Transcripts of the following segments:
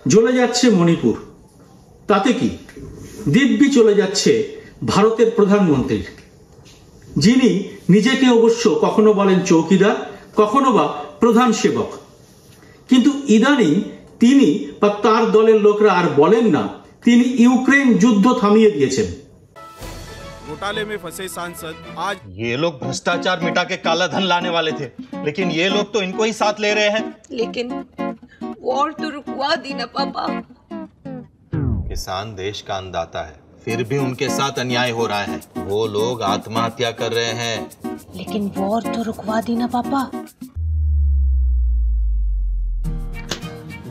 জ্বলে যাচ্ছে মণিপুর, তাতে কি দিব্যি চলে যাচ্ছে ভারতের প্রধানমন্ত্রীর, যিনি নিজেকে অবশ্য কখনো বলেন চৌকিদার, কখনো বা প্রধান সেবক। কিন্তু ইদানিং তিনি বা তার দলের লোকরা আর বলেন না তিনি ইউক্রেন যুদ্ধ থামিয়ে দিয়েছেন। घोटाले में फंसे सांसद आज ये लोग भ्रष्टाचार मिटा के काला धन लाने वाले थे, लेकिन ये लोग तो इनको ही साथ ले रहे हैं। लेकिन वॉर तो रुकवा दी ना पापा। किसान देश का अन्नदाता है, फिर भी उनके साथ अन्याय हो रहा है। वो लोग आत्महत्या कर रहे हैं। लेकिन वॉर तो रुकवा दी ना पापा।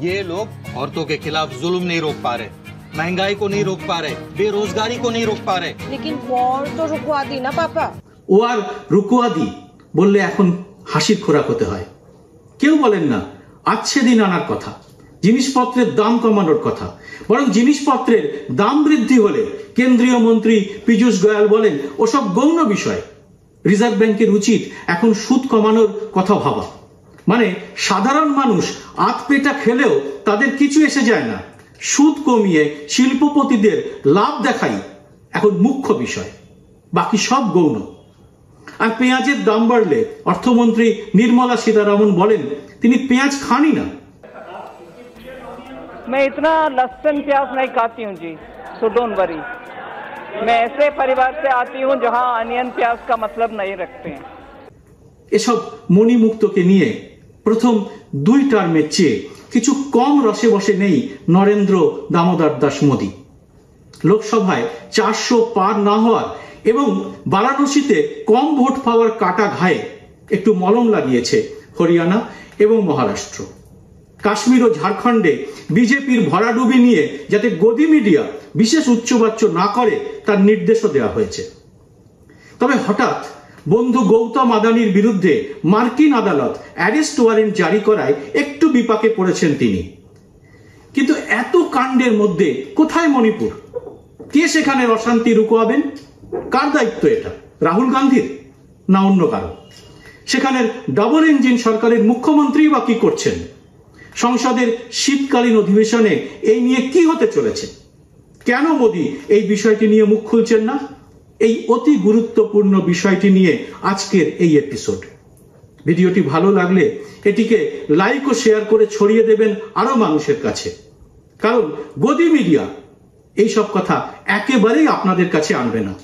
ये लोग औरतों के खिलाफ जुल्म नहीं रोक पा रहे, महंगाई को नहीं रोक पा रहे, बेरोजगारी को नहीं रोक पा रहे। लेकिन वॉर तो रुकवा दी ना पापा। ও আর রুকুয়া দি বললে এখন হাসির খোরাক হতে হয়। কেউ বলেন না আচ্ছে দিন আনার কথা, জিনিসপত্রের দাম কমানোর কথা, বরং জিনিসপত্রের দাম বৃদ্ধি হলে কেন্দ্রীয় মন্ত্রী পীযূষ গোয়াল বলেন ওসব গৌণ বিষয়। রিজার্ভ ব্যাংকের উচিত এখন সুদ কমানোর কথা ভাবা। মানে সাধারণ মানুষ আতপেটা খেলেও তাদের কিছু এসে যায় না, সুদ কমিয়ে শিল্পপতিদের লাভ দেখাই এখন মুখ্য বিষয়, বাকি সব গৌণ। আর পেঁয়াজের দাম বাড়লে অর্থমন্ত্রী নির্মলা সীতারামন বলেন তিনি পেঁয়াজ খানই না। मैं इतना लहसुन प्याज नहीं खाती हूँ जी, सो डोंट वरी। मैं ऐसे परिवार से आती हूँ जहाँ अनियन प्याज का मतलब नहीं रखते हैं। এসব মণিমুক্তকে নিয়ে প্রথম 2 টার্মের চেয়ে কিছু কম রসে বসে নেই নরেন্দ্র দামোদর দাস মোদী। লোকসভায় 400 পার না হওয়ার এবং বারাণসীতে কম ভোট পাওয়ার কাটা ঘায়ে একটু মলম লাগিয়েছে হরিয়ানা এবং মহারাষ্ট্র। কাশ্মীর ও ঝাড়খণ্ডে বিজেপির ভরাডুবি নিয়ে যাতে গদি মিডিয়া বিশেষ উচ্চবাচ্য না করে তার নির্দেশও দেওয়া হয়েছে। তবে হঠাৎ বন্ধু গৌতম আদানির বিরুদ্ধে মার্কিন আদালত অ্যারেস্ট ওয়ারেন্ট জারি করায় একটু বিপাকে পড়েছেন তিনি। কিন্তু এত কাণ্ডের মধ্যে কোথায় মণিপুর? কে সেখানে অশান্তি রুকোয়াবেন? কার দায়িত্ব এটা? রাহুল গান্ধীর না অন্য কারো? সেখানের ডাবল ইঞ্জিন সরকারের মুখ্যমন্ত্রী বা কি করছেন? সংসদের শীতকালীন অধিবেশনে এই নিয়ে কি হতে চলেছে? কেন মোদী এই বিষয়টি নিয়ে মুখ খুলছেন না? এই অতি গুরুত্বপূর্ণ বিষয়টি নিয়ে আজকের এই এপিসোড। ভিডিওটি ভালো লাগলে এটিকে লাইক ও শেয়ার করে ছড়িয়ে দেবেন আরো মানুষের কাছে, কারণ গদি মিডিয়া এই সব কথা একেবারেই আপনাদের কাছে আনবে না।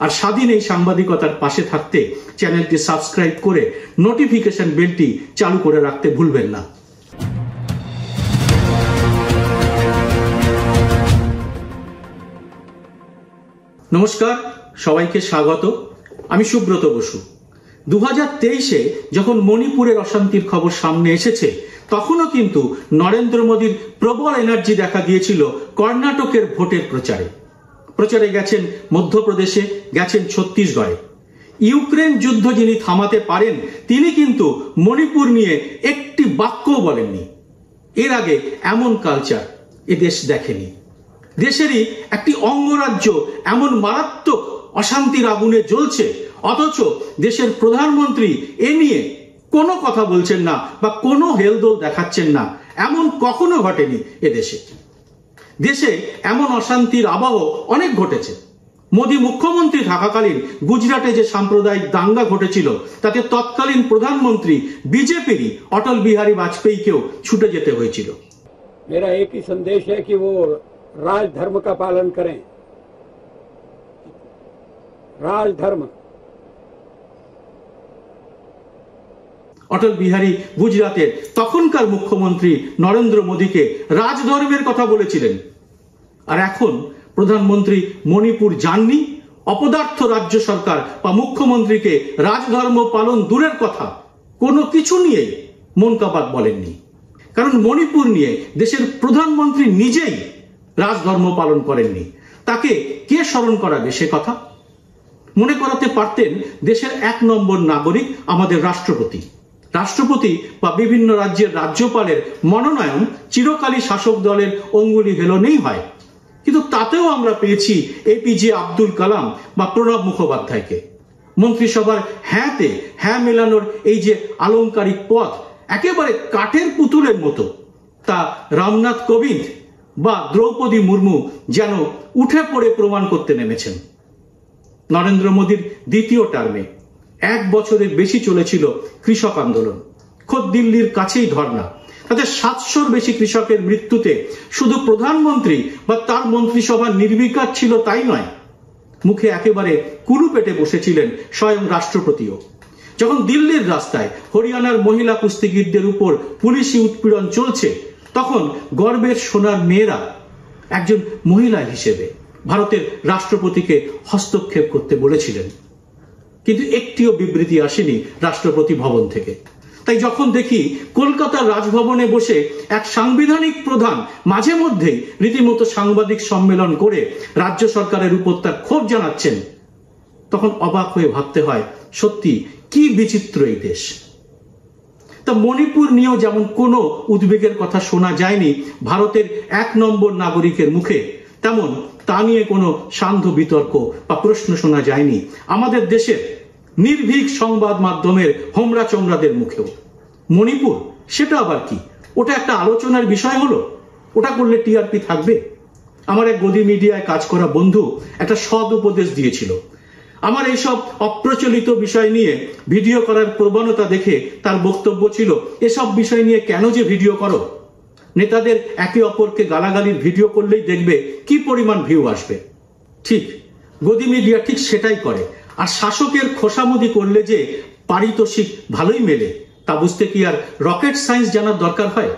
আর স্বাধীন এই সাংবাদিকতার পাশে থাকতে চ্যানেলটি সাবস্ক্রাইব করে নোটিফিকেশন বেলটি চালু করে রাখতে ভুলবেন না। নমস্কার, সবাইকে স্বাগত। আমি সুব্রত বসু। 2023-এ যখন মণিপুরের অশান্তির খবর সামনে এসেছে তখনও কিন্তু নরেন্দ্র মোদীর প্রবল এনার্জি দেখা গিয়েছিল কর্ণাটকের ভোটের প্রচারে গেছেন মধ্যপ্রদেশে, গেছেন ছত্তিশগড়ে। ইউক্রেন যুদ্ধ যিনি থামাতে পারেন তিনি কিন্তু মণিপুর নিয়ে একটি বাক্যও বলেননি। এর আগে এমন কালচার এ দেশ দেখেনি। দেশেরই একটি অঙ্গরাজ্য এমন মারাত্মক অশান্তির আগুনে জ্বলছে, অথচ দেশের প্রধানমন্ত্রী এ নিয়ে কোনো কথা বলছেন না বা কোনো হেলদোল দেখাচ্ছেন না। এমন কখনো ঘটেনি এদেশে। দেশে এমন অশান্তির আবহ অনেক ঘটেছে। মোদী মুখ্যমন্ত্রী থাকাকালীন গুজরাটে যে সাম্প্রদায়িক দাঙ্গা ঘটেছিল তাতে তৎকালীন প্রধানমন্ত্রী বিজেপিরই অটল বিহারী বাজপেয়ীকেও ছুটে যেতে হয়েছিল। मेरा एक ही संदेश है कि वो राजधर्म का पालन करें। राजधर्म। অটল বিহারী গুজরাটের তখনকার মুখ্যমন্ত্রী নরেন্দ্র মোদীকে রাজধর্মের কথা বলেছিলেন। আর এখন প্রধানমন্ত্রী মণিপুর যাননি, অপদার্থ রাজ্য সরকার বা মুখ্যমন্ত্রীকে রাজধর্ম পালন দূরের কথা, কোনো কিছু নিয়েই মন কাবাত বলেননি। কারণ মণিপুর নিয়ে দেশের প্রধানমন্ত্রী নিজেই রাজধর্ম পালন করেননি। তাকে কে স্মরণ করাবে সে কথা? মনে করাতে পারতেন দেশের 1 নম্বর নাগরিক আমাদের রাষ্ট্রপতি বা বিভিন্ন রাজ্যের রাজ্যপালের মনোনয়ন চিরকালই শাসক দলের অঙ্গুলি হেলনেই হয়। কিন্তু তাতেও আমরা পেয়েছি এপিজে আব্দুল কালাম বা প্রণব মুখোপাধ্যায়কে। মন্ত্রিসভার হ্যাঁতে হ্যাঁ মেলানোর এই যে আলংকারিক পথ, একেবারে কাঠের পুতুলের মতো, তা রামনাথ কোবিন্দ বা দ্রৌপদী মুর্মু যেন উঠে পড়ে প্রমাণ করতে নেমেছেন। নরেন্দ্র মোদীর দ্বিতীয় টার্মে 1 বছরের বেশি চলেছিল কৃষক আন্দোলন, খোদ দিল্লির কাছেই ধর্ণা। তাতে 700-র বেশি কৃষকের মৃত্যুতে শুধু প্রধানমন্ত্রী বা তার মন্ত্রিসভা নির্বিকার ছিল তাই নয়, মুখে একেবারে কুলু পেটে বসেছিলেন স্বয়ং রাষ্ট্রপতিও। যখন দিল্লির রাস্তায় হরিয়ানার মহিলা কুস্তিগীরদের উপর পুলিশি উৎপীড়ন চলছে, তখন গর্বের সোনার মেয়েরা একজন মহিলা হিসেবে ভারতের রাষ্ট্রপতিকে হস্তক্ষেপ করতে বলেছিলেন, কিন্তু একটিও বিবৃতি আসেনি রাষ্ট্রপতি ভবন থেকে। তাই যখন দেখি কলকাতার রাজভবনে বসে এক সাংবিধানিক প্রধান মাঝে মধ্যেই রীতিমতো সাংবাদিক সম্মেলন করে রাজ্য সরকারের উপর তার ক্ষোভ জানাচ্ছেন, তখন অবাক হয়ে ভাবতে হয়, সত্যি কি বিচিত্র এই দেশ। তা মণিপুর নিয়েও যেমন কোনো উদ্বেগের কথা শোনা যায়নি ভারতের 1 নম্বর নাগরিকের মুখে, তেমন তা নিয়ে কোনো সান্ধ্য বিতর্ক বা প্রশ্ন শোনা যায়নি আমাদের দেশের নির্ভীক সংবাদ মাধ্যমের হোমরা চোমরাদের মুখেও। মণিপুর সেটা আবার কি? ওটা একটা আলোচনার বিষয় হলো? ওটা করলে টিআরপি থাকবে? আমার এক গদি মিডিয়ায় কাজ করা বন্ধু একটা সৎ উপদেশ দিয়েছিল। আমার এইসব অপ্রচলিত বিষয় নিয়ে ভিডিও করার প্রবণতা দেখে তার বক্তব্য ছিল, এসব বিষয় নিয়ে কেন যে ভিডিও করো? নেতাদের একে অপরকে গালাগালির ভিডিও করলেই দেখবে কি পরিমাণ ভিউ আসবে। ঠিক, গদি মিডিয়া ঠিক সেটাই করে। আর শাসকের খোসামুদি করলে যে পারিতোষিক ভালোই মেলে, তা বুঝতে কি আর রকেট সায়েন্স জানার দরকার হয়?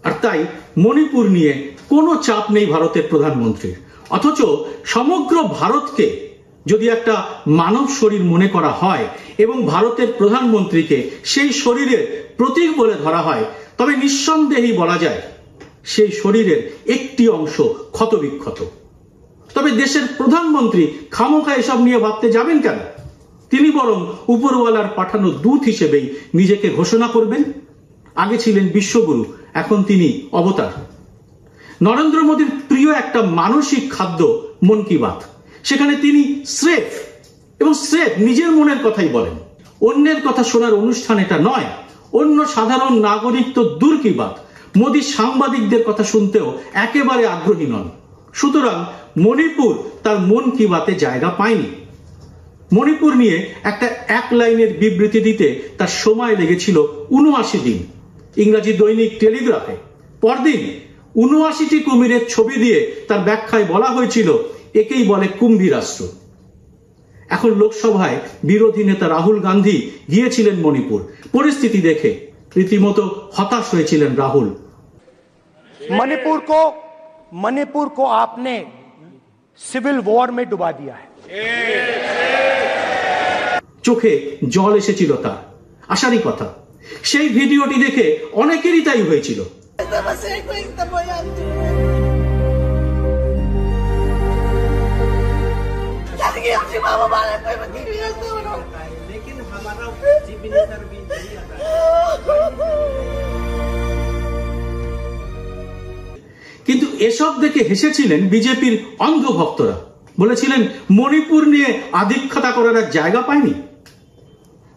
আর তাই মণিপুর নিয়ে কোনো চাপ নেই ভারতের প্রধানমন্ত্রীর। অথচ সমগ্র ভারতকে যদি একটা মানব শরীর মনে করা হয় এবং ভারতের প্রধানমন্ত্রীকে সেই শরীরের প্রতীক বলে ধরা হয়, তবে নিঃসন্দেহেই বলা যায় সেই শরীরের একটি অংশ ক্ষতবিক্ষত। তবে দেশের প্রধানমন্ত্রী খামোখা এসব নিয়ে ভাবতে যাবেন কেন? তিনি বরং উপরওয়ালার পাঠানো দূত হিসেবেই নিজেকে ঘোষণা করবেন। আগে ছিলেন বিশ্বগুরু, এখন তিনি অবতার। নরেন্দ্র মোদীর প্রিয় একটা মানসিক খাদ্য মন কি বাত। সেখানে তিনি স্রেফ নিজের মনের কথাই বলেন। অন্যের কথা শোনার অনুষ্ঠান এটা নয়। অন্য সাধারণ নাগরিক তো দূর কি বাত, মোদী সাংবাদিকদের কথা শুনতেও একেবারে আগ্রহী নন। সুতরাং মণিপুর তার মন কি বাতে জায়গা পায়নি। মণিপুর নিয়ে একটা 1 লাইনের বিবৃতি দিতে তার সময় লেগেছিল 79 দিন। ইংরেজি দৈনিক টেলিগ্রাফে পরদিন 79টি কুমিরের ছবি দিয়ে তার ব্যাখ্যায় বলা হয়েছিল, একেই বলে কুম্ভী রাষ্ট্র। এখন লোকসভায় বিরোধী নেতা রাহুল গান্ধী গিয়েছিলেন মণিপুর। পরিস্থিতি দেখে রীতিমতো হতাশ হয়েছিলেন রাহুল। मणिपुर को आपने सिविल वॉर में डुबा दिया है। চোখে জল এসেছিল তার, আশারই কথা। সেই ভিডিওটি দেখে অনেকেরই তাই হয়েছিল। কিন্তু এসব দেখে হেসেছিলেন বিজেপির অন্ধ ভক্তরা। বলেছিলেন মণিপুর নিয়ে আধিক্ষতা করার এক জায়গা পায়নি।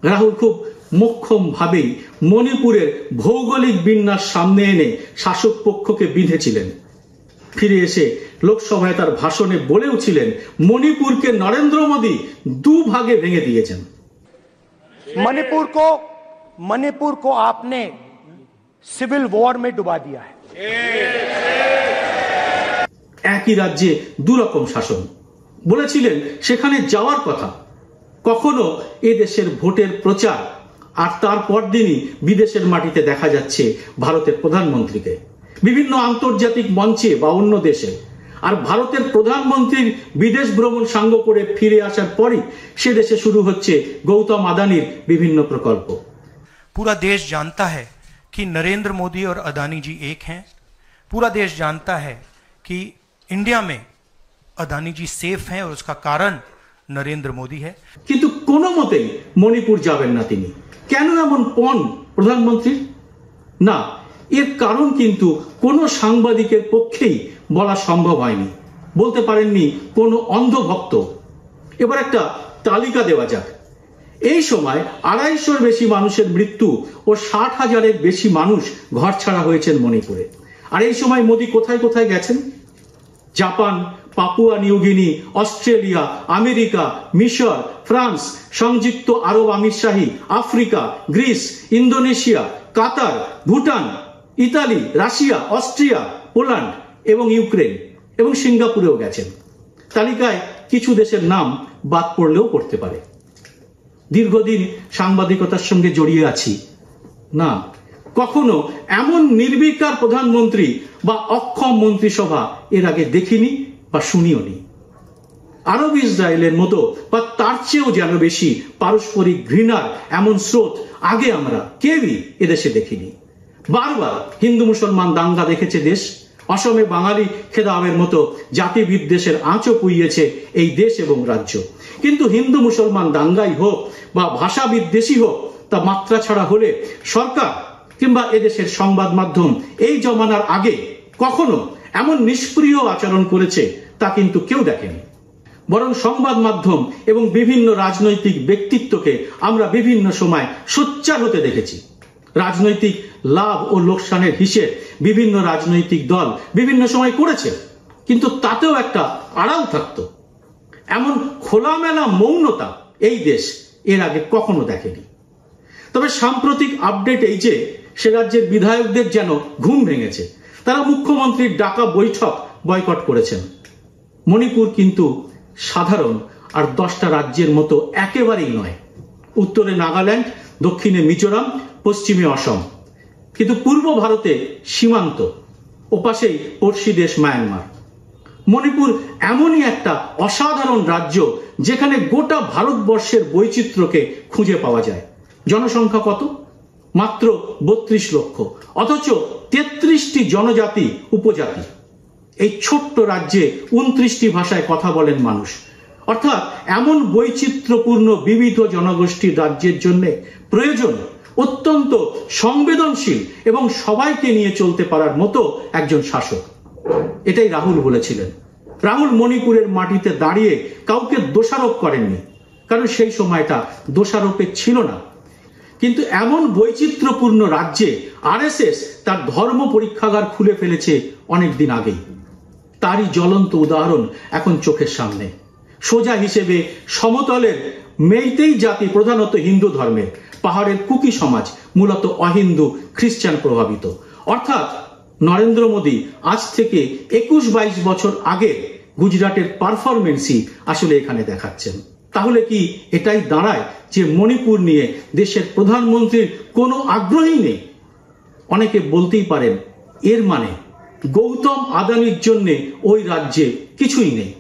রাহুল খুব মোক্ষম ভাবেই মণিপুরের ভৌগোলিক বিন্যাস সামনে এনে শাসক পক্ষকে বিঁধেছিলেন। ফিরে এসে লোকসভায় তার ভাষণে বলেওছিলেন, মণিপুরকে নরেন্দ্র মোদী 2 ভাগে ভেঙে দিয়েছেন। मणिपुर को आपने सिविल वॉर में डुबा दिया है। একই রাজ্যে 2 রকম শাসন। বলেছিলেন সেখানে যাওয়ার কথা। কখনো এ দেশের ভোটের প্রচার, আর তারপর দিনই বিদেশের মাটিতে দেখা যাচ্ছে ভারতের প্রধানমন্ত্রীকে বিভিন্ন আন্তর্জাতিক মঞ্চে বা অন্য দেশে। আর ভারতের প্রধানমন্ত্রীর বিদেশ ভ্রমণ সাঙ্গ করে ফিরে আসার পরই সে দেশে শুরু হচ্ছে গৌতম আদানির বিভিন্ন প্রকল্প। पूरा देश जानता है कि नरेंद्र मोदी और अदानी जी एक हैं। पूरा देश जानता है कि इंडिया में अदानी जी सेफ हैं और उसका कारण नरेंद्र मोदी है। কিন্তু কোনো মতেই মণিপুর যাবেন না তিনি। কেন এমন পণ প্রধানমন্ত্রীর? না, এর কারণ কিন্তু কোনো সাংবাদিকের পক্ষেই বলা সম্ভব হয়নি। বলতে পারেননি কোনো অন্ধভক্ত। এবার একটা তালিকা দেওয়া যাক। এই সময় 250-র বেশি মানুষের মৃত্যু ও 60,000-এর বেশি মানুষ ঘরছাড়া হয়েছেন মণিপুরে। আর এই সময় মোদি কোথায় কোথায় গেছেন? Japan, Papua New Guinea, Australia, America, মিশর, ফ্রান্স, সংযুক্ত আরব আমিরশাহী, Africa, Greece, Indonesia, Qatar, Bhutan, Italy, Russia, Austria, Poland এবং ইউক্রেন এবং সিঙ্গাপুরেও গেছেন। তালিকায় কিছু দেশের নাম বাদ পড়লেও পড়তে পারে। দীর্ঘদিন সাংবাদিকতার সঙ্গে জড়িয়ে আছি, না কখনো এমন নির্বিকার প্রধানমন্ত্রী বা অক্ষম মন্ত্রিসভা এর আগে দেখিনি বা শুনিও নি। আরব ইসরায়েলের মতো বা তার চেয়েও যেন বেশি পারস্পরিক ঘৃণার এমন স্রোত আগে আমরা কেউই এদেশে দেখিনি। বারবার হিন্দু মুসলমান দাঙ্গা দেখেছে দেশ। অসমে বাঙালি খেদাবের মতো জাতি বিদ্বেষের আঁচও পুইয়েছে এই দেশ এবং রাজ্য। কিন্তু হিন্দু মুসলমান দাঙ্গাই হোক বা ভাষা বিদ্বেষী হোক, তা মাত্রা ছাড়া হলে সরকার কিংবা এদেশের সংবাদ মাধ্যম এই জমানার আগে কখনো এমন নিষ্ক্রিয় আচরণ করেছে তা কিন্তু কেউ দেখেনি। বরং সংবাদ মাধ্যম এবং বিভিন্ন রাজনৈতিক ব্যক্তিত্বকে আমরা বিভিন্ন সময় সোচ্চার হতে দেখেছি। রাজনৈতিক লাভ ও লোকসানের হিসেব বিভিন্ন রাজনৈতিক দল বিভিন্ন সময় করেছে, কিন্তু তাতেও একটা আড়াল থাকতো। এমন খোলামেলা মৌনতা এই দেশ এর আগে কখনো দেখেনি। তবে সাম্প্রতিক আপডেট এই যে সে রাজ্যের বিধায়কদের যেন ঘুম ভেঙেছে। তারা মুখ্যমন্ত্রীর ডাকা বৈঠক বয়কট করেছেন। মণিপুর কিন্তু সাধারণ আর 10টা রাজ্যের মতো একেবারেই নয়। উত্তরে নাগাল্যান্ড, দক্ষিণে মিজোরাম, পশ্চিমে অসম, কিন্তু পূর্ব ভারতে সীমান্ত, ওপাশেই পড়শি দেশ মায়ানমার। মণিপুর এমনই একটা অসাধারণ রাজ্য যেখানে গোটা ভারতবর্ষের বৈচিত্র্যকে খুঁজে পাওয়া যায়। জনসংখ্যা কত? মাত্র 32 লক্ষ, অথচ 33টি জনজাতি উপজাতি। এই ছোট্ট রাজ্যে 29টি ভাষায় কথা বলেন মানুষ। অর্থাৎ এমন বৈচিত্র্যপূর্ণ বিবিধ জনগোষ্ঠীর রাজ্যের জন্য প্রয়োজন অত্যন্ত সংবেদনশীল এবং সবাইকে নিয়ে চলতে পারার মতো একজন শাসক। এটাই রাহুল বলেছিলেন। রাহুল মণিপুরের মাটিতে দাঁড়িয়ে কাউকে দোষারোপ করেননি, কারণ সেই সময়টা দোষারোপের ছিল না। কিন্তু এমন বৈচিত্র্যপূর্ণ রাজ্যে আরএসএস তার ধর্ম পরীক্ষাগার খুলে ফেলেছে অনেকদিন আগেই। তারই জ্বলন্ত উদাহরণ এখন চোখের সামনে। সোজা হিসেবে সমতলের মেইতেই জাতি প্রধানত হিন্দু ধর্মের, পাহাড়ের কুকি সমাজ মূলত অহিন্দু খ্রিস্টান প্রভাবিত। অর্থাৎ নরেন্দ্র মোদী আজ থেকে 21-22 বছর আগে গুজরাটের পারফরমেন্সই আসলে এখানে দেখাচ্ছেন। তাহলে কি এটাই দাঁড়ায় যে মণিপুর নিয়ে দেশের প্রধানমন্ত্রীর কোনো আগ্রহই নেই? অনেকে বলতেই পারেন এর মানে গৌতম আদানির জন্য ওই রাজ্যে কিছুই নেই।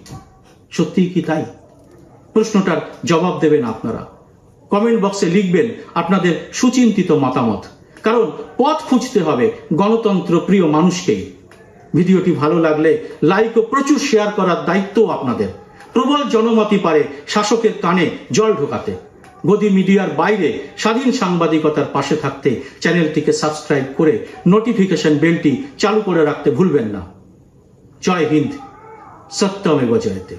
সত্যিই কি তাই? প্রশ্নটার জবাব দেবেন আপনারা। কমেন্ট বক্সে লিখবেন আপনাদের সুচিন্তিত মতামত, কারণ পথ খুঁজতে হবে গণতন্ত্র প্রিয় মানুষকেই। ভিডিওটি ভালো লাগলে লাইক ও প্রচুর শেয়ার করার দায়িত্ব আপনাদের। প্রবল জনমতই পারে শাসকের কানে জল ঢোকাতে। গদি মিডিয়ার বাইরে স্বাধীন সাংবাদিকতার পাশে থাকতে চ্যানেলটিকে সাবস্ক্রাইব করে নোটিফিকেশন বেলটি চালু করে রাখতে ভুলবেন না। জয় হিন্দ, সত্যমেব জয়তে।